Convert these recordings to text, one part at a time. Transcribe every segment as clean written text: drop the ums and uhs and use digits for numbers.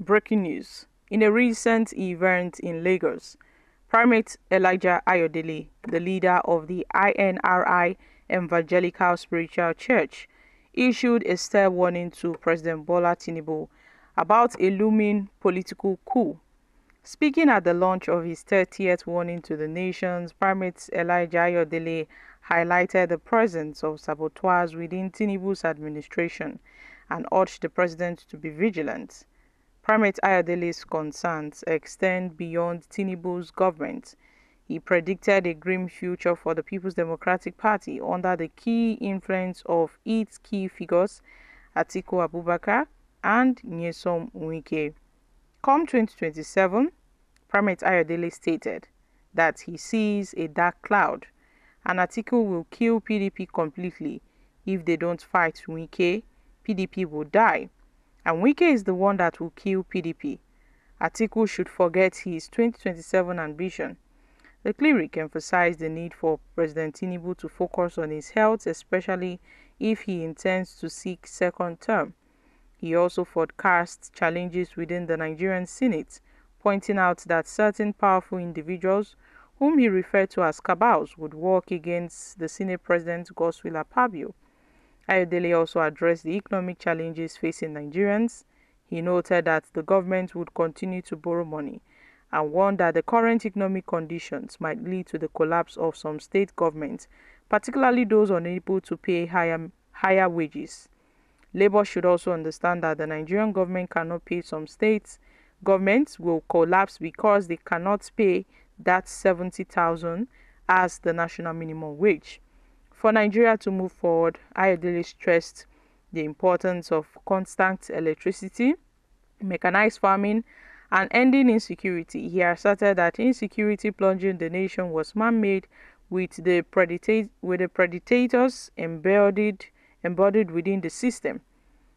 Breaking news. In a recent event in Lagos, Primate Elijah Ayodele, the leader of the INRI Evangelical Spiritual Church, issued a stern warning to President Bola Tinubu about a looming political coup. Speaking at the launch of his 30th warning to the nations, Primate Elijah Ayodele highlighted the presence of saboteurs within Tinubu's administration and urged the president to be vigilant. Primate Ayodele's concerns extend beyond Tinubu's government. He predicted a grim future for the People's Democratic Party under the key influence of its key figures, Atiku Abubakar and Nyesom Wike. Come 2027, Primate Ayodele stated that he sees a dark cloud and Atiku will kill PDP completely. If they don't fight Wike, PDP will die. And Wike is the one that will kill PDP. Atiku should forget his 2027 ambition. The cleric emphasized the need for President Tinubu to focus on his health, especially if he intends to seek second term. He also forecast challenges within the Nigerian Senate, pointing out that certain powerful individuals, whom he referred to as cabals, would work against the Senate President Godswill Akpabio. Ayodele also addressed the economic challenges facing Nigerians. He noted that the government would continue to borrow money and warned that the current economic conditions might lead to the collapse of some state governments, particularly those unable to pay higher wages. Labour should also understand that the Nigerian government cannot pay. Some states governments will collapse because they cannot pay that 70,000 as the national minimum wage. For Nigeria to move forward, Ayodele stressed the importance of constant electricity, mechanized farming, and ending insecurity. He asserted that insecurity plunging the nation was man-made with the predators embodied within the system.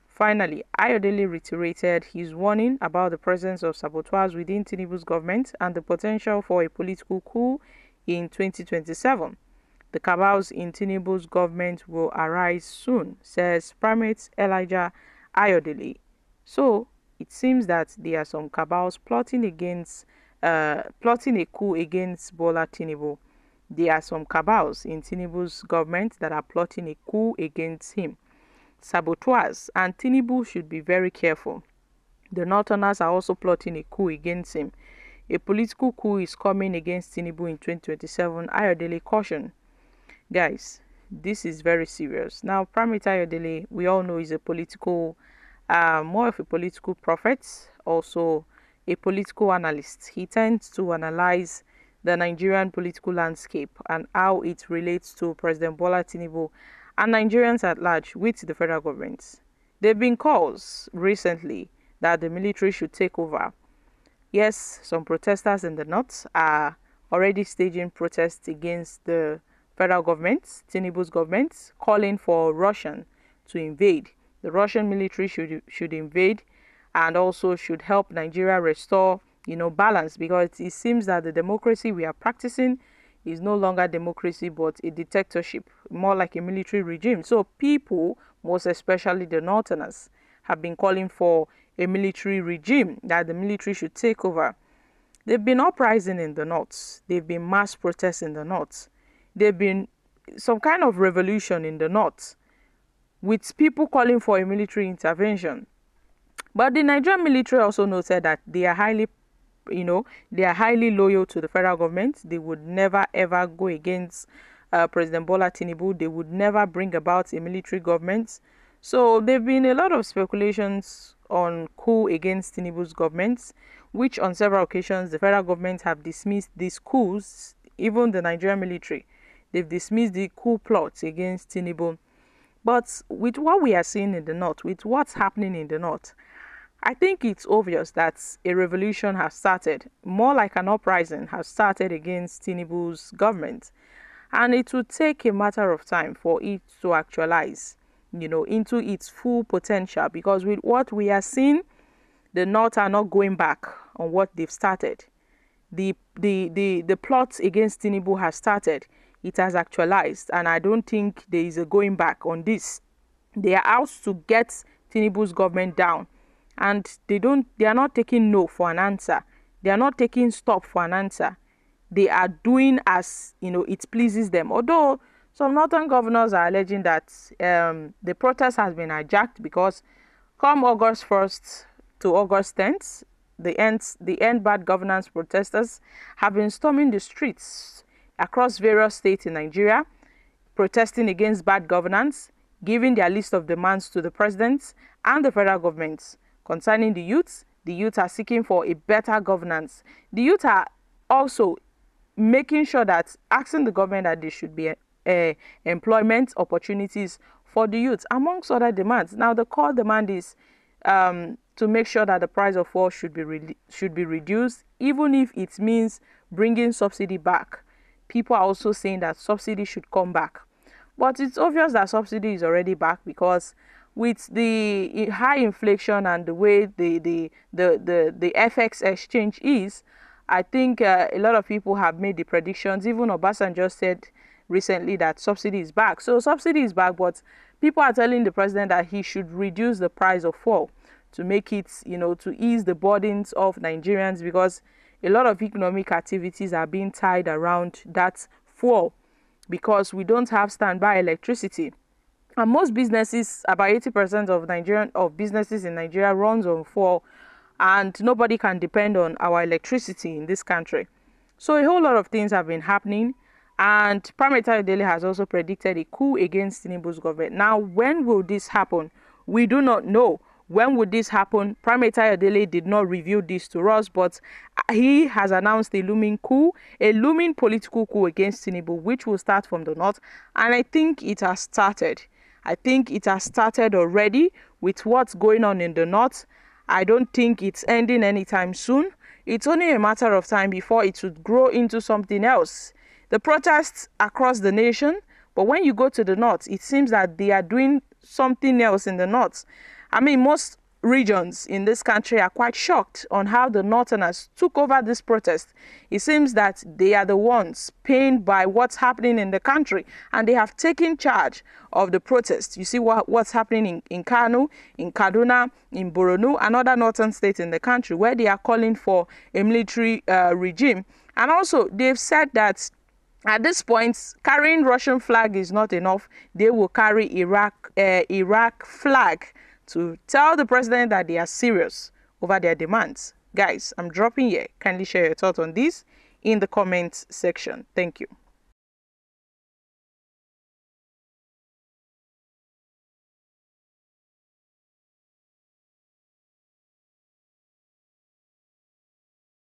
Finally, Ayodele reiterated his warning about the presence of saboteurs within Tinubu's government and the potential for a political coup in 2027. The cabals in Tinubu's government will arise soon, says Primate Elijah Ayodele. So, it seems that there are some cabals plotting a coup against Bola Tinubu. There are some cabals in Tinubu's government that are plotting a coup against him. Saboteurs, and Tinubu should be very careful. The Northerners are also plotting a coup against him. A political coup is coming against Tinubu in 2027, Ayodele cautioned. Guys, this is very serious. Now, Primate Ayodele, we all know, is a political, more of a political prophet, also a political analyst. He tends to analyze the Nigerian political landscape and how it relates to President Bola Tinubu and Nigerians at large with the federal government. There have been calls recently that the military should take over. Yes, some protesters in the north are already staging protests against the federal government, Tinubu's government, calling for Russia to invade. The Russian military should invade and also should help Nigeria restore, balance, because it seems that the democracy we are practicing is no longer democracy but a dictatorship, more like a military regime. So people, most especially the Northerners, have been calling for a military regime, that the military should take over. They've been uprising in the north. They've been mass protests in the north. There've been some kind of revolution in the north with people calling for a military intervention. But the Nigerian military also noted that they are highly loyal to the federal government. They would never ever go against President Bola Tinubu. They would never bring about a military government. So there have been a lot of speculations on coup against Tinubu's government, which on several occasions the federal government have dismissed these coups. Even the Nigerian military, they've dismissed the coup plots against Tinubu. But with what we are seeing in the north, with what's happening in the north, I think it's obvious that a revolution has started, more like an uprising has started against Tinubu's government. And it will take a matter of time for it to actualize, into its full potential, because with what we are seeing, the north are not going back on what they've started. The plot against Tinubu has started. It has actualized, and I don't think there is a going back on this. They are out to get Tinubu's government down. and they are not taking no for an answer. They are not taking stop for an answer. They are doing as it pleases them. Although some northern governors are alleging that the protest has been hijacked because come August 1st to August 10th, the end bad governance protesters have been storming the streets across various states in Nigeria, protesting against bad governance, giving their list of demands to the president and the federal government. Concerning the youth are seeking for a better governance. The youth are also making sure that asking the government that there should be employment opportunities for the youth, amongst other demands. Now, the core demand is to make sure that the price of fuel should be reduced, even if it means bringing subsidy back. People are also saying that subsidy should come back. But it's obvious that subsidy is already back, because with the high inflation and the way the FX exchange is, I think a lot of people have made the predictions. Even Obasanjo said recently that subsidy is back. So subsidy is back, but people are telling the president that he should reduce the price of fuel to make it, to ease the burdens of Nigerians, because a lot of economic activities are being tied around that fuel, because we don't have standby electricity. And most businesses, about 80% of businesses in Nigeria runs on fuel, and nobody can depend on our electricity in this country. So a whole lot of things have been happening, and Primate Ayodele has also predicted a coup against Tinubu's government. Now, when will this happen? We do not know. When would this happen? Primate Ayodele did not reveal this to us, but he has announced a looming coup, a looming political coup against Tinubu, which will start from the north. And I think it has started. I think it has started already with what's going on in the north. I don't think it's ending anytime soon. It's only a matter of time before it would grow into something else. The protests across the nation, but when you go to the north, it seems that they are doing something else in the north. I mean, most regions in this country are quite shocked on how the Northerners took over this protest. It seems that they are the ones pained by what's happening in the country, and they have taken charge of the protest. You see what's happening in Kano, in Kaduna, in Borno, and other northern states in the country, where they are calling for a military regime. And also, they've said that at this point, carrying Russian flag is not enough. They will carry Iraq flag to tell the president that they are serious over their demands. Guys, I'm dropping here. Kindly share your thoughts on this in the comment section. Thank you.